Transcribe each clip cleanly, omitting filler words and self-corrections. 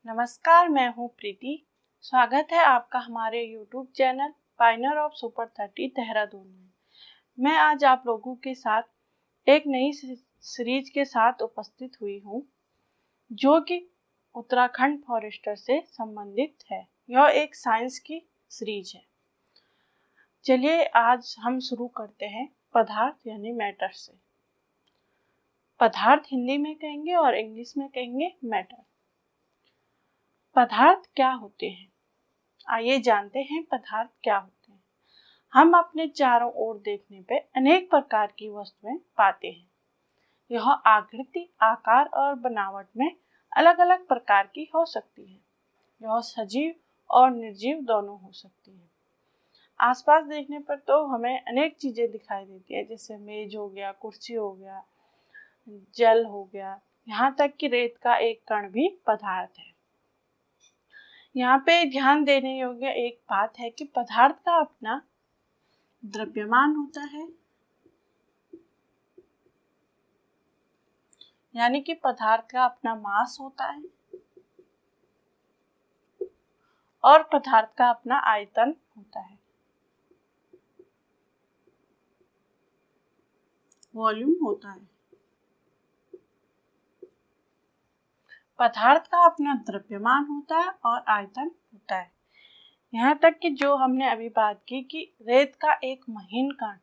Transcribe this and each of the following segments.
नमस्कार, मैं हूँ प्रीति। स्वागत है आपका हमारे YouTube channel Pioneer of super 30 Dehradun में। मैं आज आप लोगों के साथ एक नई सीरीज के साथ उपस्थित हुई हूँ जो कि उत्तराखंड फॉरेस्टर से संबंधित है। यह एक साइंस की सीरीज है। चलिए आज हम शुरू करते हैं पदार्थ यानी मैटर से। पदार्थ हिंदी में कहेंगे और इंग्लिश में कहेंगे मैटर। पदार्थ क्या होते हैं? आइए जानते हैं पदार्थ क्या होते हैं। हम अपने चारों ओर देखने पे अनेक प्रकार की वस्तुएं पाते हैं। यह आकृति, आकार और बनावट में अलग अलग प्रकार की हो सकती है। यह सजीव और निर्जीव दोनों हो सकती है। आसपास देखने पर तो हमें अनेक चीजें दिखाई देती है, जैसे मेज हो गया, कुर्सी हो गया, जल हो गया, यहाँ तक कि रेत का एक कण भी पदार्थ है। यहाँ पे ध्यान देने योग्य एक बात है कि पदार्थ का अपना द्रव्यमान होता है, यानी कि पदार्थ का अपना मास होता है और पदार्थ का अपना आयतन होता है, वॉल्यूम होता है। पदार्थ का अपना द्रव्यमान होता है और आयतन होता है। यहाँ तक कि जो हमने अभी बात की कि रेत का एक महीन कण,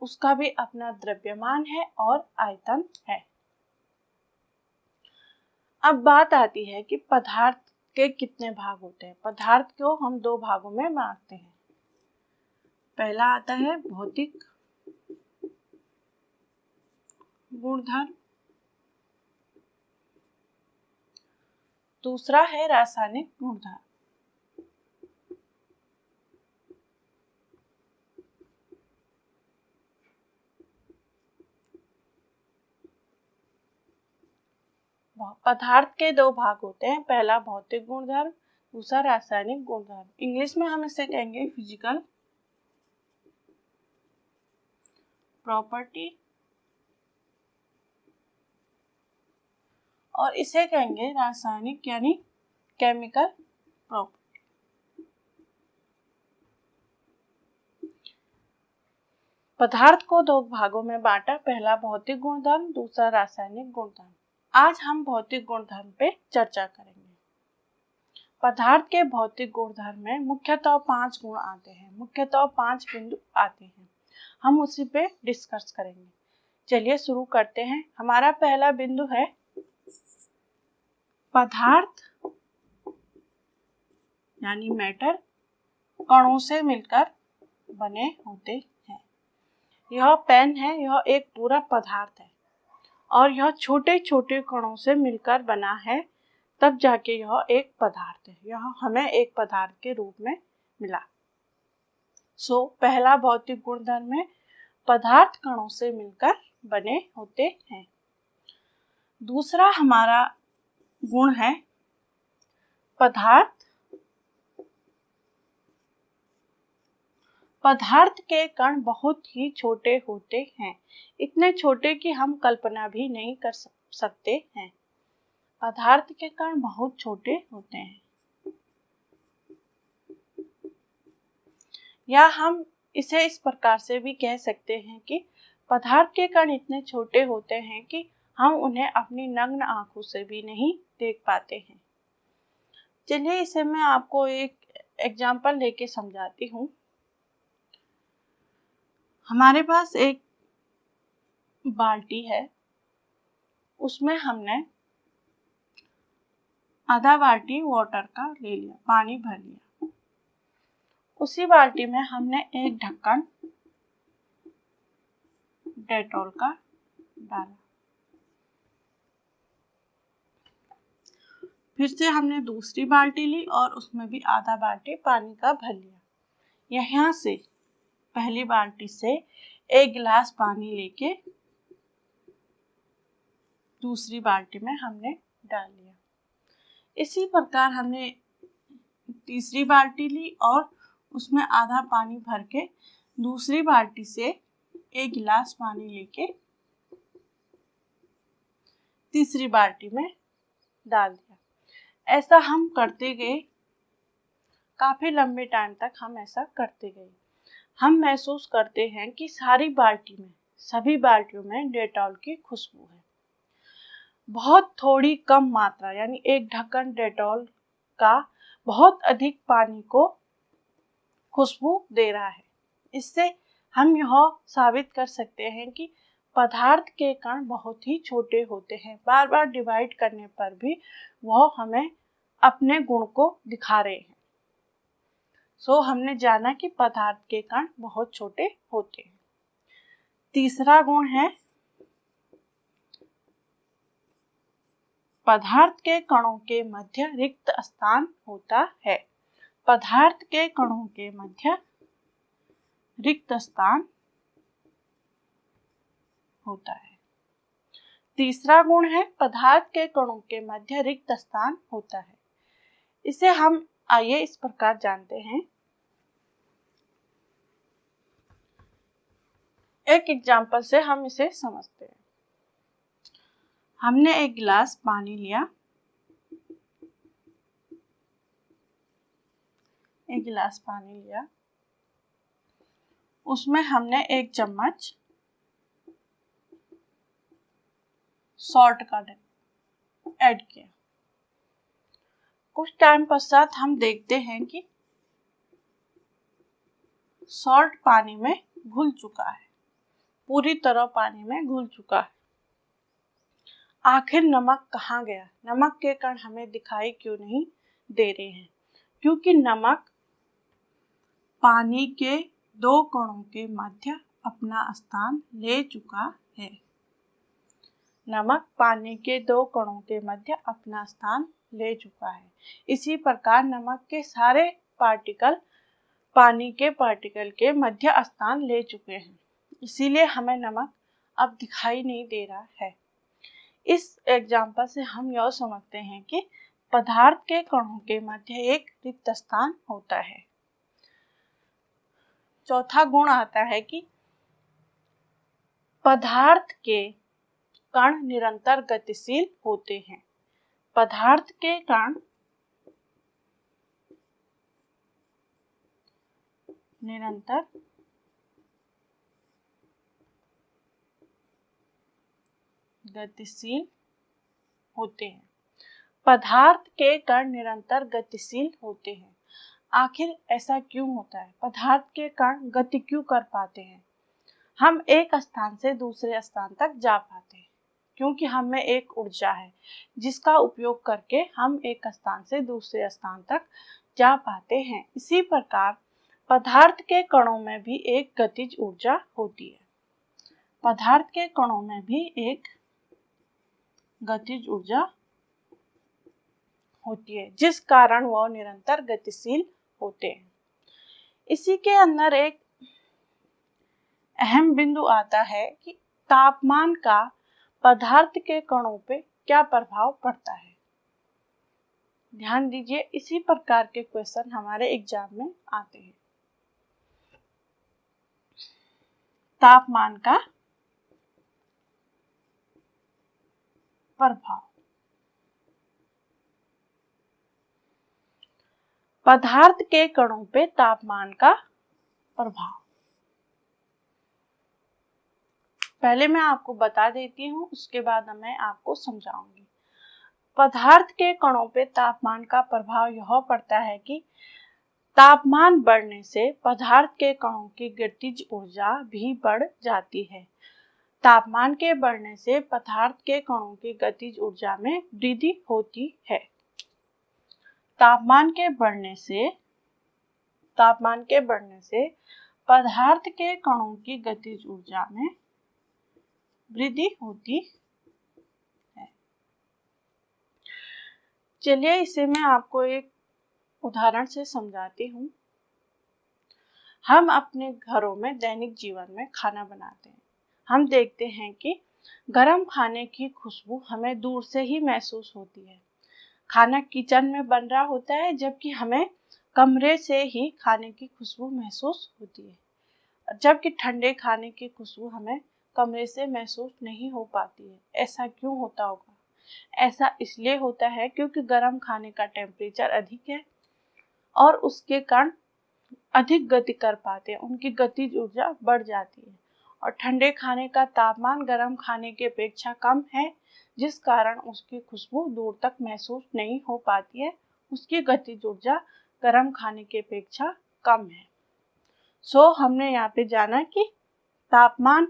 उसका भी अपना द्रव्यमान है और आयतन है। अब बात आती है कि पदार्थ के कितने भाग होते हैं। पदार्थ को हम दो भागों में बांटते हैं। पहला आता है भौतिक गुणधर्म, दूसरा है रासायनिक गुणधर्म। पदार्थ के दो भाग होते हैं, पहला भौतिक गुणधर्म, दूसरा रासायनिक गुणधर्म। इंग्लिश में हम इसे कहेंगे फिजिकल प्रॉपर्टी और इसे कहेंगे रासायनिक यानी केमिकल प्रॉपर्टी। पदार्थ को दो भागों में बांटा, पहला भौतिक गुणधर्म, दूसरा रासायनिक गुणधर्म। आज हम भौतिक गुणधर्म पे चर्चा करेंगे। पदार्थ के भौतिक गुणधर्म में मुख्यतः 5 गुण आते हैं, मुख्यतः 5 बिंदु आते हैं। हम उसी पे डिस्कस करेंगे। चलिए शुरू करते हैं। हमारा पहला बिंदु है पदार्थ यानी मैटर कणों से मिलकर बने होते हैं। यह पेन है, यह एक पूरा पदार्थ है और यह छोटे छोटे कणों से मिलकर बना है, तब जाके यह एक पदार्थ है। यह हमें एक पदार्थ के रूप में मिला। पहला भौतिक गुणधर्म है पदार्थ कणों से मिलकर बने होते हैं। दूसरा हमारा गुण है पदार्थ के कण बहुत ही छोटे होते हैं, इतने छोटे कि हम कल्पना भी नहीं कर सकते हैं। पदार्थ के कण बहुत छोटे होते हैं, या हम इसे इस प्रकार से भी कह सकते हैं कि पदार्थ के कण इतने छोटे होते हैं कि हम उन्हें अपनी नग्न आंखों से भी नहीं देख पाते हैं। चलिए इसे मैं आपको एक एग्जाम्पल लेके समझाती हूँ। हमारे पास एक बाल्टी है, उसमें हमने आधा बाल्टी वाटर का ले लिया, पानी भर लिया। उसी बाल्टी में हमने एक ढक्कन डेटॉल का डाला। फिर से हमने दूसरी बाल्टी ली और उसमें भी आधा बाल्टी पानी का भर लिया। यहाँ से पहली बाल्टी से एक गिलास पानी लेके दूसरी बाल्टी में हमने डाल लिया। इसी प्रकार हमने तीसरी बाल्टी ली और उसमें आधा पानी भर के दूसरी बाल्टी से एक गिलास पानी लेके तीसरी बाल्टी में डाल दिया। ऐसा हम करते गए, काफी लंबे टाइम तक हम ऐसा करते गए। हम महसूस करते हैं कि सभी बाल्टियों में डेटॉल की खुशबू है। बहुत थोड़ी कम मात्रा यानी एक ढक्कन डेटॉल का बहुत अधिक पानी को खुशबू दे रहा है। इससे हम यह साबित कर सकते हैं कि पदार्थ के कण बहुत ही छोटे होते हैं। बार बार डिवाइड करने पर भी वह हमें अपने गुण को दिखा रहे हैं। हमने जाना कि पदार्थ के कण बहुत छोटे होते हैं। तीसरा गुण है पदार्थ के कणों के मध्य रिक्त स्थान होता है। पदार्थ के कणों के मध्य रिक्त स्थान होता है। तीसरा गुण है पदार्थ के कणों के मध्य रिक्त स्थान होता है। इसे हम आइए इस प्रकार जानते हैं। एक एग्जाम्पल से हम इसे समझते हैं। हमने एक गिलास पानी लिया, उसमें हमने एक चम्मच सॉल्ट का ऐड किया। कुछ टाइम पश्चात हम देखते हैं कि सॉल्ट पानी में घुल चुका है, पूरी तरह पानी में घुल चुका है। आखिर नमक कहाँ गया? नमक के कण हमें दिखाई क्यों नहीं दे रहे हैं? क्योंकि नमक पानी के दो कणों के मध्य अपना स्थान ले चुका है। नमक पानी के दो कणों के मध्य अपना स्थान ले चुका है। इसी प्रकार नमक के सारे पार्टिकल पानी के पार्टिकल के मध्य स्थान ले चुके हैं, इसीलिए हमें नमक अब दिखाई नहीं दे रहा है। इस एग्जाम्पल से हम यह समझते हैं कि पदार्थ के कणों के मध्य एक रिक्त स्थान होता है। चौथा गुण आता है कि पदार्थ के कण निरंतर गतिशील होते हैं। पदार्थ के कण निरंतर गतिशील होते हैं। पदार्थ के कण निरंतर गतिशील होते हैं। आखिर ऐसा क्यों होता है? पदार्थ के कण गति क्यों कर पाते हैं? हम एक स्थान से दूसरे स्थान तक जा पाते हैं क्योंकि हमें एक ऊर्जा है जिसका उपयोग करके हम एक स्थान से दूसरे स्थान तक जा पाते हैं। इसी प्रकार पदार्थ के कणों में भी एक गतिज ऊर्जा होती है। पदार्थ के कणों में भी एक गतिज ऊर्जा होती है जिस कारण वह निरंतर गतिशील होते हैं। इसी के अंदर एक अहम बिंदु आता है कि तापमान का पदार्थ के कणों पे क्या प्रभाव पड़ता है। ध्यान दीजिए, इसी प्रकार के क्वेश्चन हमारे एग्जाम में आते हैं। तापमान का प्रभाव, पदार्थ के कणों पे तापमान का प्रभाव। पहले मैं आपको बता देती हूँ, उसके बाद मैं आपको समझाऊंगी। पदार्थ के कणों पे तापमान का प्रभाव यह पड़ता है कि तापमान बढ़ने से पदार्थ के कणों की गतिज ऊर्जा भी बढ़ जाती है। तापमान के बढ़ने से पदार्थ के कणों की गतिज ऊर्जा में वृद्धि होती है। तापमान के बढ़ने से पदार्थ के कणों की गतिज ऊर्जा में वृद्धि होती है। चलिए इसे मैं आपको एक उदाहरण से समझाती हूँ। हम अपने घरों में दैनिक जीवन में खाना बनाते हैं। हम देखते हैं कि गरम खाने की खुशबू हमें दूर से ही महसूस होती है। खाना किचन में बन रहा होता है जबकि हमें कमरे से ही खाने की खुशबू महसूस होती है, जबकि ठंडे खाने की खुशबू हमें कमरे से महसूस नहीं हो पाती है। ऐसा क्यों होता होगा? ऐसा इसलिए होता है क्योंकि गर्म खाने का टेम्परेचर अधिक है और उसके कण अधिक गति कर पाते हैं, उनकी गतिज ऊर्जा बढ़ जाती है। और ठंडे खाने का तापमान गर्म खाने की अपेक्षा कम है, जिस कारण उसकी खुशबू दूर तक महसूस नहीं हो पाती है। उसकी गतिज ऊर्जा गर्म खाने की अपेक्षा कम है। हमने यहाँ पे जाना कि तापमान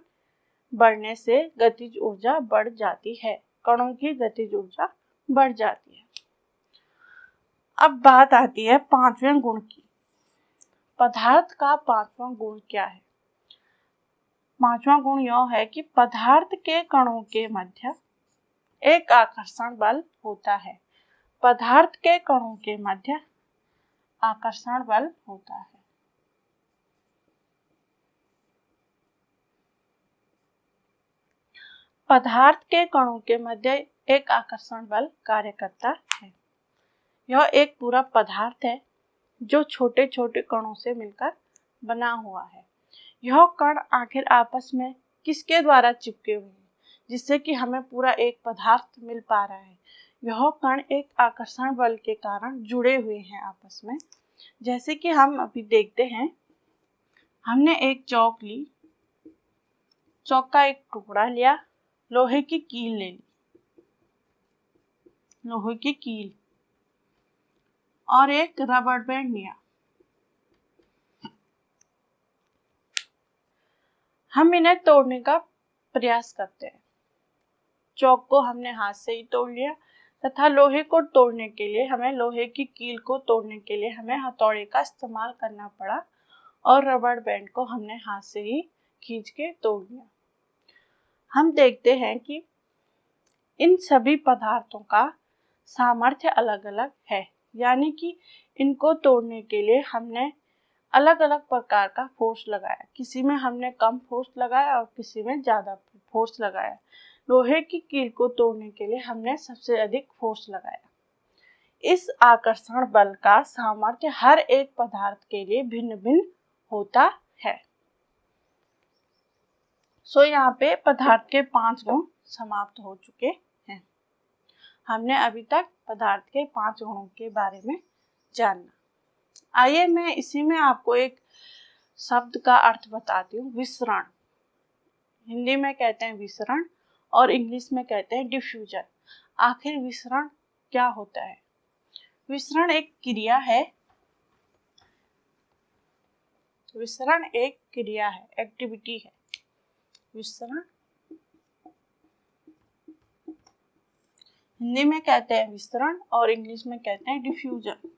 बढ़ने से गतिज ऊर्जा बढ़ जाती है, कणों की गतिज ऊर्जा बढ़ जाती है। अब बात आती है पांचवें गुण की। पदार्थ का पांचवा गुण क्या है? पांचवा गुण यह है कि पदार्थ के कणों के मध्य एक आकर्षण बल होता है। पदार्थ के कणों के मध्य आकर्षण बल होता है। पदार्थ के कणों के मध्य एक आकर्षण बल कार्य करता है। यह एक पूरा पदार्थ है जो छोटे छोटे कणों से मिलकर बना हुआ है। यह कण आखिर आपस में किसके द्वारा चिपके हुए हैं, जिससे कि हमें पूरा एक पदार्थ मिल पा रहा है? यह कण एक आकर्षण बल के कारण जुड़े हुए हैं आपस में। जैसे कि हम अभी देखते हैं, हमने एक चौक ली, चौक का एक टुकड़ा लिया, लोहे की कील ले ली, लोहे की कील और एक रबड़ बैंड लिया। हम इन्हें तोड़ने का प्रयास करते हैं। चौक को हमने हाथ से ही तोड़ लिया तथा लोहे को तोड़ने के लिए हमें, लोहे की कील को तोड़ने के लिए हमें हथौड़े का इस्तेमाल करना पड़ा और रबड़ बैंड को हमने हाथ से ही खींच के तोड़ लिया। हम देखते हैं कि इन सभी पदार्थों का सामर्थ्य अलग अलग है, यानी कि इनको तोड़ने के लिए हमने अलग अलग प्रकार का फोर्स लगाया। किसी में हमने कम फोर्स लगाया और किसी में ज़्यादा फोर्स लगाया। लोहे की कील को तोड़ने के लिए हमने सबसे अधिक फोर्स लगाया। इस आकर्षण बल का सामर्थ्य हर एक पदार्थ के लिए भिन्न भिन्न होता है। यहाँ पे पदार्थ के 5 गुण समाप्त हो चुके हैं। हमने अभी तक पदार्थ के 5 गुणों के बारे में जाना। आइए मैं इसी में आपको एक शब्द का अर्थ बताती हूँ, विसरण। हिंदी में कहते हैं विसरण और इंग्लिश में कहते हैं डिफ्यूजन। आखिर विसरण क्या होता है? विसरण एक क्रिया है, विसरण एक क्रिया है, एक्टिविटी है। विसरण हिंदी में कहते हैं विसरण और इंग्लिश में कहते हैं डिफ्यूजन।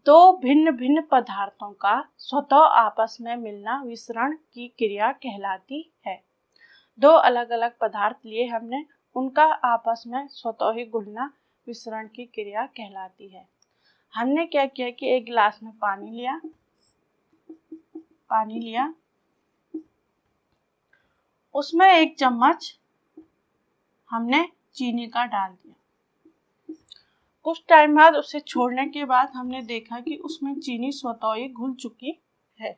दो भिन्न भिन्न पदार्थों का स्वतः आपस में मिलना विसरण की क्रिया कहलाती है। दो अलग अलग पदार्थ लिए हमने, उनका आपस में स्वतः ही घुलना विसरण की क्रिया कहलाती है। हमने क्या किया कि एक गिलास में पानी लिया, उसमें 1 चम्मच हमने चीनी का डाल दिया। कुछ टाइम बाद उसे छोड़ने के बाद हमने देखा कि उसमें चीनी स्वतः ही घुल चुकी है।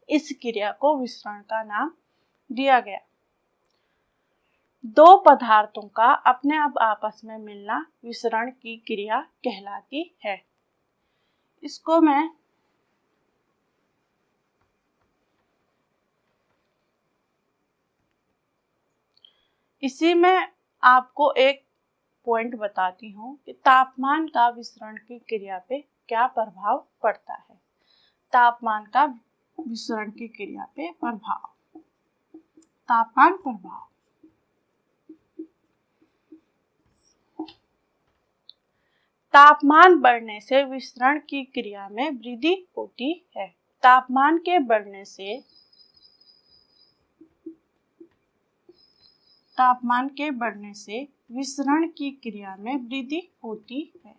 इस क्रिया को विसरण का नाम दिया गया। दो पदार्थों का अपने आप आपस में मिलना विसरण की क्रिया कहलाती है। इसको मैं इसी में आपको एक पॉइंट बताती हूँ कि तापमान का विसरण की क्रिया पे क्या प्रभाव पड़ता है। तापमान का विसरण की क्रिया पे प्रभाव, तापमान प्रभाव। तापमान बढ़ने से विसरण की क्रिया में वृद्धि होती है। तापमान के बढ़ने से विसरण की क्रिया में वृद्धि होती है।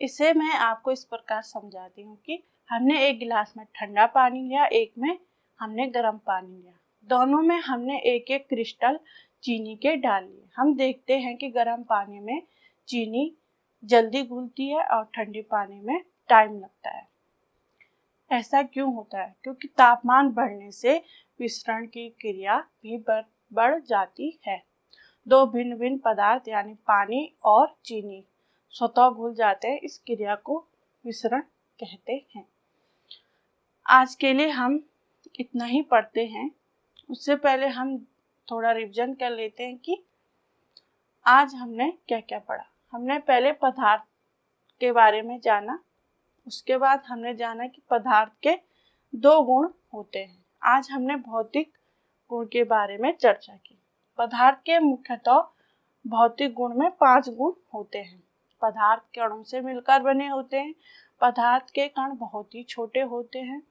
इसे मैं आपको इस प्रकार समझाती हूँ कि हमने एक गिलास में ठंडा पानी लिया, एक में हमने गर्म पानी लिया। दोनों में हमने एक एक क्रिस्टल चीनी के डाल लिए। हम देखते हैं कि गर्म पानी में चीनी जल्दी घुलती है और ठंडे पानी में टाइम लगता है। ऐसा क्यों होता है? क्योंकि तापमान बढ़ने से विसरण की क्रिया भी बढ़ जाती है। दो भिन्न भिन्न पदार्थ यानी पानी और चीनी स्वतः घुल जाते हैं, इस क्रिया को विसरण कहते हैं। आज के लिए हम इतना ही पढ़ते हैं। उससे पहले हम थोड़ा रिवीजन कर लेते हैं कि आज हमने क्या क्या पढ़ा। हमने पहले पदार्थ के बारे में जाना, उसके बाद हमने जाना कि पदार्थ के दो गुण होते हैं। आज हमने भौतिक गुण के बारे में चर्चा की। पदार्थ के मुख्यतः भौतिक गुण में 5 गुण होते हैं। पदार्थ कणों से मिलकर बने होते हैं। पदार्थ के कण बहुत ही छोटे होते हैं।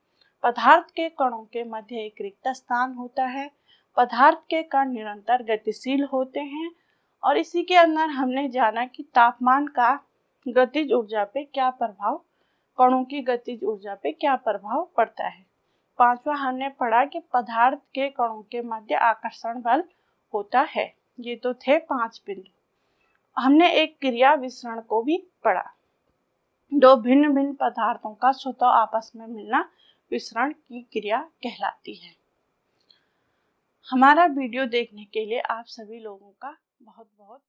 पदार्थ के कणों के मध्य एक रिक्त स्थान होता है। पदार्थ के कण निरंतर गतिशील होते हैं। और इसी के अंदर हमने जाना कि तापमान का गतिज ऊर्जा पे क्या प्रभाव, कणों की गतिज ऊर्जा पे क्या प्रभाव पड़ता है। पांचवा हमने पढ़ा कि पदार्थ के कणों के मध्य आकर्षण बल होता है। ये तो थे 5 बिंदु। हमने एक क्रिया विसरण को भी पढ़ा। दो भिन्न भिन्न पदार्थों का स्वतः आपस में मिलना विसरण की क्रिया कहलाती है। हमारा वीडियो देखने के लिए आप सभी लोगों का बहुत बहुत